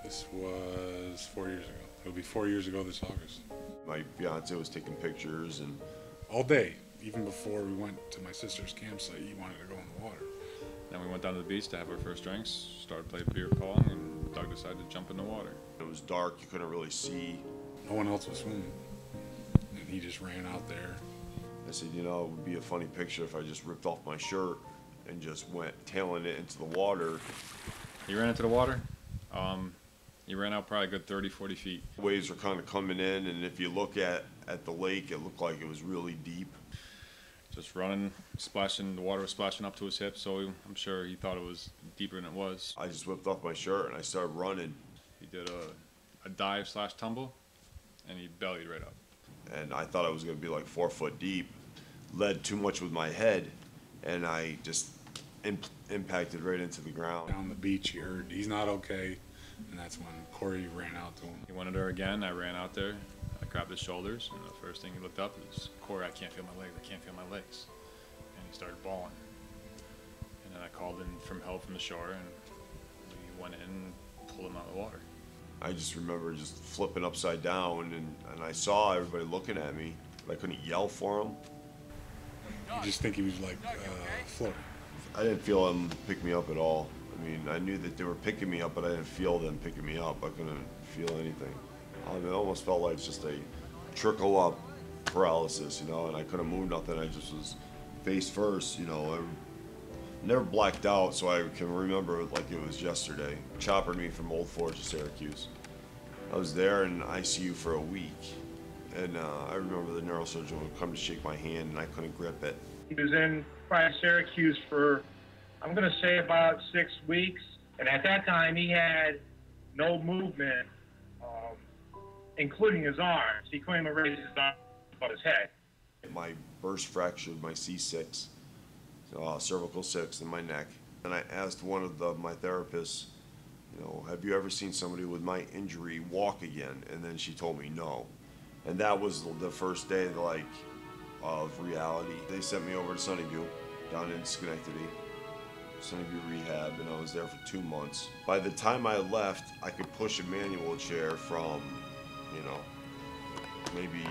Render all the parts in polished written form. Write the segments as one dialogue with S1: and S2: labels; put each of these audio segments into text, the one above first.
S1: This was 4 years ago. It'll be 4 years ago this August.
S2: My fiance was taking pictures and
S1: all day, even before we went to my sister's campsite, he wanted to go in the water.
S3: Then we went down to the beach to have our first drinks, started playing beer pong, and Doug decided to jump in the water.
S2: it was dark, you couldn't really see.
S1: No one else was swimming, and he just ran out there.
S2: I said, you know, it would be a funny picture if I just ripped off my shirt and just went tailing it into the water.
S3: He ran into the water. He ran out probably a good 30, 40 feet.
S2: Waves were kind of coming in, and if you look at the lake, it looked like it was really deep.
S3: Just running, splashing, the water was splashing up to his hips, so I'm sure he thought it was deeper than it was.
S2: I just whipped off my shirt and I started running.
S3: He did a dive / tumble, and he bellied right up.
S2: And I thought I was going to be like 4 foot deep. Led too much with my head, and I just impacted right into the ground.
S1: Down the beach, he heard he's not okay, and that's when Corey ran out to him.
S3: He wanted her again. I ran out there. I grabbed his shoulders, and the first thing he looked up was, "Corey, I can't feel my legs. I can't feel my legs." And he started bawling. And then I called in from help from the shore, and we went in and pulled him out of the water.
S2: I just remember just flipping upside down, and I saw everybody looking at me, but I couldn't yell for them.
S1: You just think he was like floating.
S2: I didn't feel them pick me up at all. I mean, I knew that they were picking me up, but I didn't feel them picking me up. I couldn't feel anything. It almost felt like just a trickle up paralysis, you know, and I couldn't move nothing. I just was face first, you know. I never blacked out, so I can remember it like it was yesterday. Choppered me from Old Fort to Syracuse. I was there in ICU for a week, and I remember the neurosurgeon would come to shake my hand, and I couldn't grip it.
S4: He was in Syracuse for, I'm going to say, about 6 weeks, and at that time he had no movement, including his arms. He couldn't even raise his arms above his head.
S2: My burst fractured my C6, cervical 6 in my neck. And I asked one of my therapists, you know, have you ever seen somebody with my injury walk again? And then she told me no. And that was the first day, like, of reality. They sent me over to Sunnyview, down in Schenectady, Sunnyview Rehab, and I was there for 2 months. By the time I left, I could push a manual chair from, you know, maybe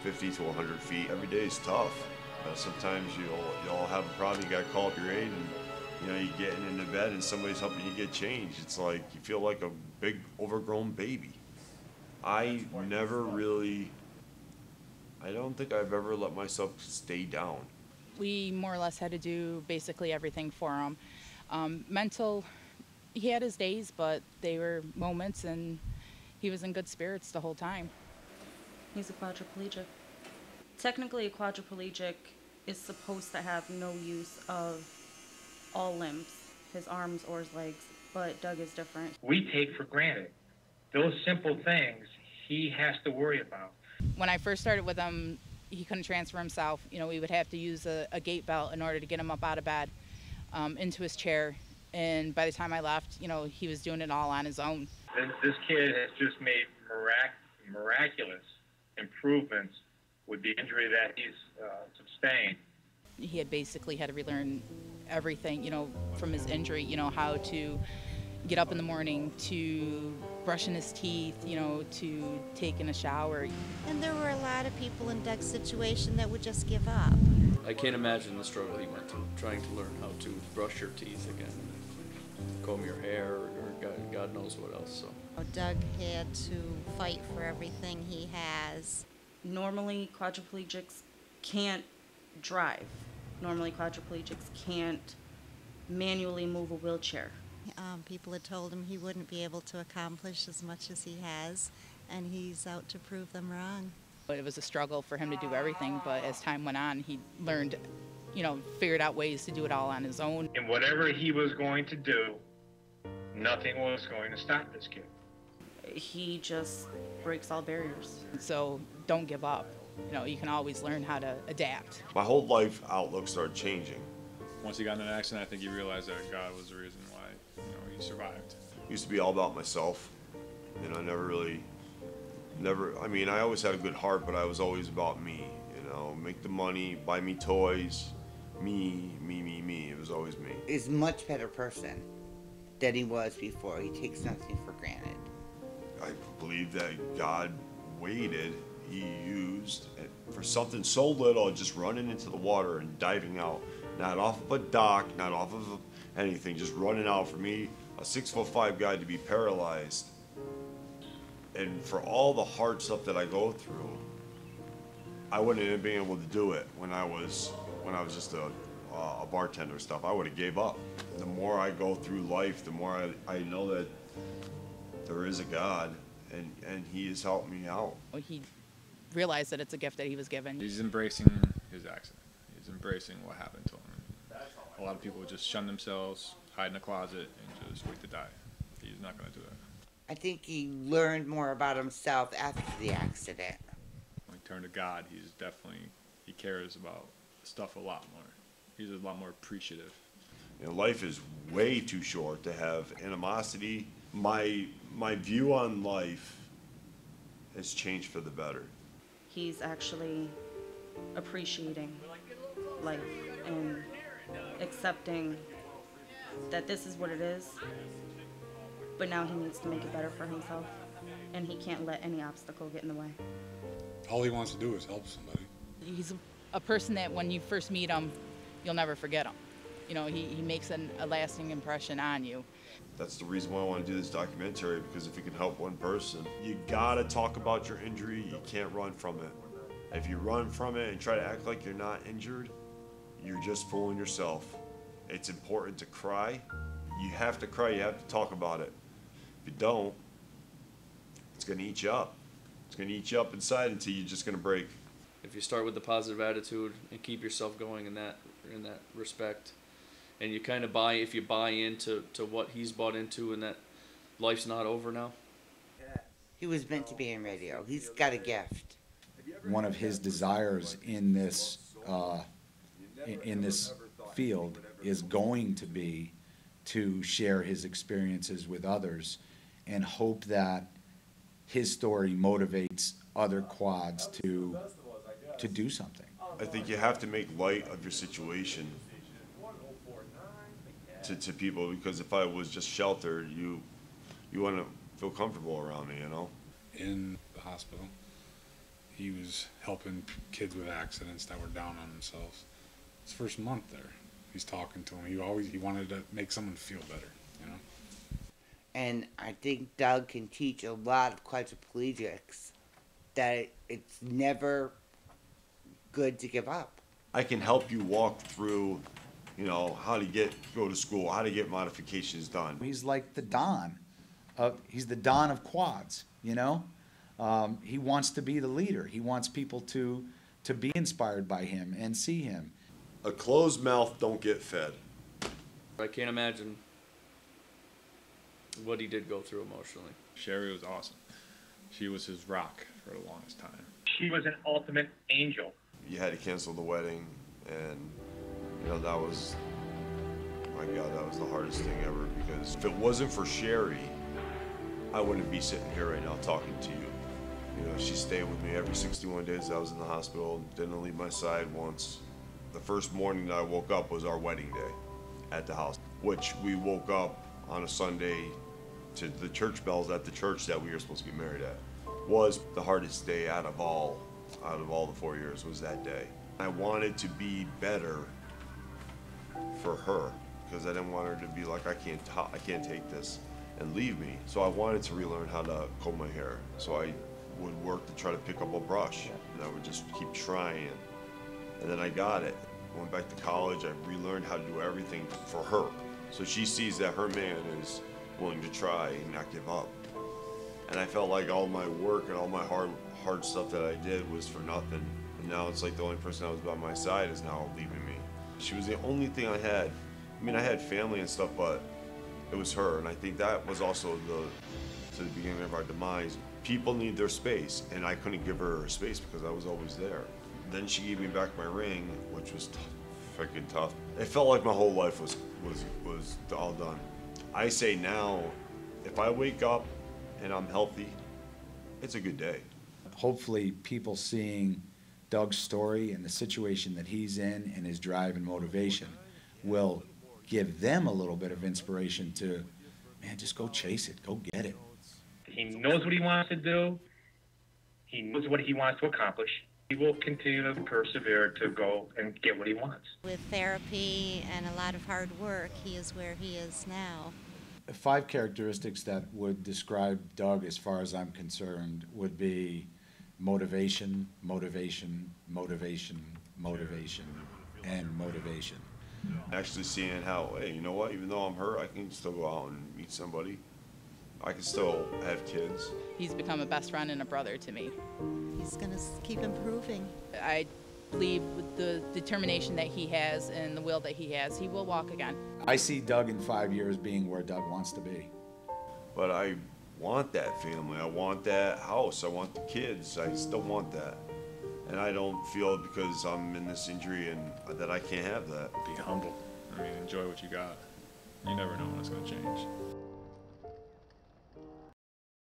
S2: 50 to 100 feet. Every day is tough. Sometimes you'll have a problem, you gotta call up your aide, and you know, you're getting into bed and somebody's helping you get changed. It's like you feel like a big overgrown baby. I don't think I've ever let myself stay down.
S5: We more or less had to do basically everything for him. Mental, he had his days, but they were moments, and he was in good spirits the whole time.
S6: He's a quadriplegic. Technically, a quadriplegic is supposed to have no use of all limbs, his arms or his legs, but Doug is different.
S4: We take for granted those simple things he has to worry about.
S5: When I first started with him, he couldn't transfer himself. You know, we would have to use a gait belt in order to get him up out of bed, into his chair. And by the time I left, you know, he was doing it all on his own.
S4: This kid has just made miraculous improvements with the injury that he's sustained.
S5: He had basically had to relearn everything, you know, from his injury, you know, how to get up in the morning, to brushing his teeth, you know, to taking a shower.
S7: And there were a lot of people in Doug's situation that would just give up.
S8: I can't imagine the struggle he went through, trying to learn how to brush your teeth again, comb your hair, or God knows what else. So
S7: Doug had to fight for everything he has.
S6: Normally, quadriplegics can't drive. Normally, quadriplegics can't manually move a wheelchair.
S7: People had told him he wouldn't be able to accomplish as much as he has, and he's out to prove them wrong.
S5: It was a struggle for him to do everything, but as time went on, he learned, you know, figured out ways to do it all on his own.
S4: And whatever he was going to do, nothing was going to stop this kid.
S6: He just breaks all barriers.
S5: So don't give up. You know, you can always learn how to adapt.
S2: My whole life outlook started changing.
S3: Once he got in an accident, I think he realized that God was the reason why, you know, he survived.
S2: It used to be all about myself. You know, I mean, I always had a good heart, but I was always about me. You know, make the money, buy me toys, me. It was always me.
S9: He's a much better person than he was before. He takes nothing for granted.
S2: I believe that God waited, he used for something so little, just running into the water and diving out, not off of a dock, not off of anything, just running out. For me, a 6'5" guy, to be paralyzed, and for all the hard stuff that I go through, I wouldn't have been able to do it when I was just a bartender stuff. I would have gave up. The more I go through life, the more I know that there is a God, and he has helped me out.
S5: He realized that it's a gift that he was given.
S3: He's embracing his accident. He's embracing what happened to him. A lot of people just shun themselves, hide in a closet, and just wait to die. He's not going to do that.
S9: I think he learned more about himself after the accident.
S3: When he turned to God, he cares about stuff a lot more. He's a lot more appreciative.
S2: You know, life is way too short to have animosity. My view on life has changed for the better.
S6: He's actually appreciating life and accepting that this is what it is, but now he needs to make it better for himself, and he can't let any obstacle get in the way.
S1: All he wants to do is help somebody.
S5: He's a person that when you first meet him, you'll never forget him. You know, he makes a lasting impression on you.
S2: That's the reason why I want to do this documentary, because if it can help one person, you gotta talk about your injury. You can't run from it. If you run from it and try to act like you're not injured, you're just fooling yourself. It's important to cry. You have to cry, you have to talk about it. If you don't, it's gonna eat you up. It's gonna eat you up inside until you're just gonna break.
S8: If you start with the positive attitude and keep yourself going in that respect, and you kind of if you buy into what he's bought into, and that life's not over now.
S9: He was meant to be in radio. He's got a gift.
S10: One of his desires in this field is going to be to share his experiences with others, and hope that his story motivates other quads to do something.
S2: I think you have to make light of your situation to people, because if I was just sheltered, you want to feel comfortable around me, you know?
S1: In the hospital, he was helping kids with accidents that were down on themselves. His first month there, he's talking to them. He wanted to make someone feel better, you know?
S9: And I think Doug can teach a lot of quadriplegics that it's never good to give up.
S2: I can help you walk through, you know, how to go to school, how to get modifications done.
S10: He's like the Don. He's the Don of quads, you know? He wants to be the leader. He wants people to be inspired by him and see him.
S2: A closed mouth don't get fed.
S8: I can't imagine what he did go through emotionally.
S3: Sherry was awesome. She was his rock for the longest time.
S4: She was an ultimate angel.
S2: You had to cancel the wedding, and you know, that was, my God, that was the hardest thing ever, because if it wasn't for Sherry, I wouldn't be sitting here right now talking to you. You know, she stayed with me every 61 days I was in the hospital, didn't leave my side once. The first morning that I woke up was our wedding day at the house, which we woke up on a Sunday to the church bells at the church that we were supposed to get married at. Was the hardest day out of all the 4 years, was that day. I wanted to be better for her, because I didn't want her to be like, I can't take this and leave me. So I wanted to relearn how to comb my hair. So I would work to try to pick up a brush, and I would just keep trying. And then I got it. Went back to college, I relearned how to do everything for her. So she sees that her man is willing to try and not give up. And I felt like all my work and all my hard stuff that I did was for nothing. And now it's like the only person that was by my side is now leaving me. She was the only thing I had. I mean, I had family and stuff, but it was her. And I think that was also to the beginning of our demise. People need their space, and I couldn't give her her space because I was always there. Then she gave me back my ring, which was freaking tough. It felt like my whole life was all done. I say now, if I wake up and I'm healthy, it's a good day.
S10: Hopefully people seeing Doug's story and the situation that he's in and his drive and motivation will give them a little bit of inspiration to, man, just go chase it, go get it.
S4: He knows what he wants to do. He knows what he wants to accomplish. He will continue to persevere to go and get what he wants.
S7: With therapy and a lot of hard work, he is where he is now.
S10: 5 characteristics that would describe Doug, as far as I'm concerned, would be motivation, motivation, motivation, motivation, and motivation.
S2: Actually seeing how, hey, you know what, even though I'm hurt, I can still go out and meet somebody. I can still have kids.
S5: He's become a best friend and a brother to me.
S7: He's going to keep improving.
S5: I believe with the determination that he has and the will that he has, he will walk again.
S10: I see Doug in 5 years being where Doug wants to be.
S2: But I want that family. I want that house. I want the kids. I still want that. And I don't feel because I'm in this injury and that I can't have that.
S3: Be humble. I mean, enjoy what you got. You never know when it's going to change.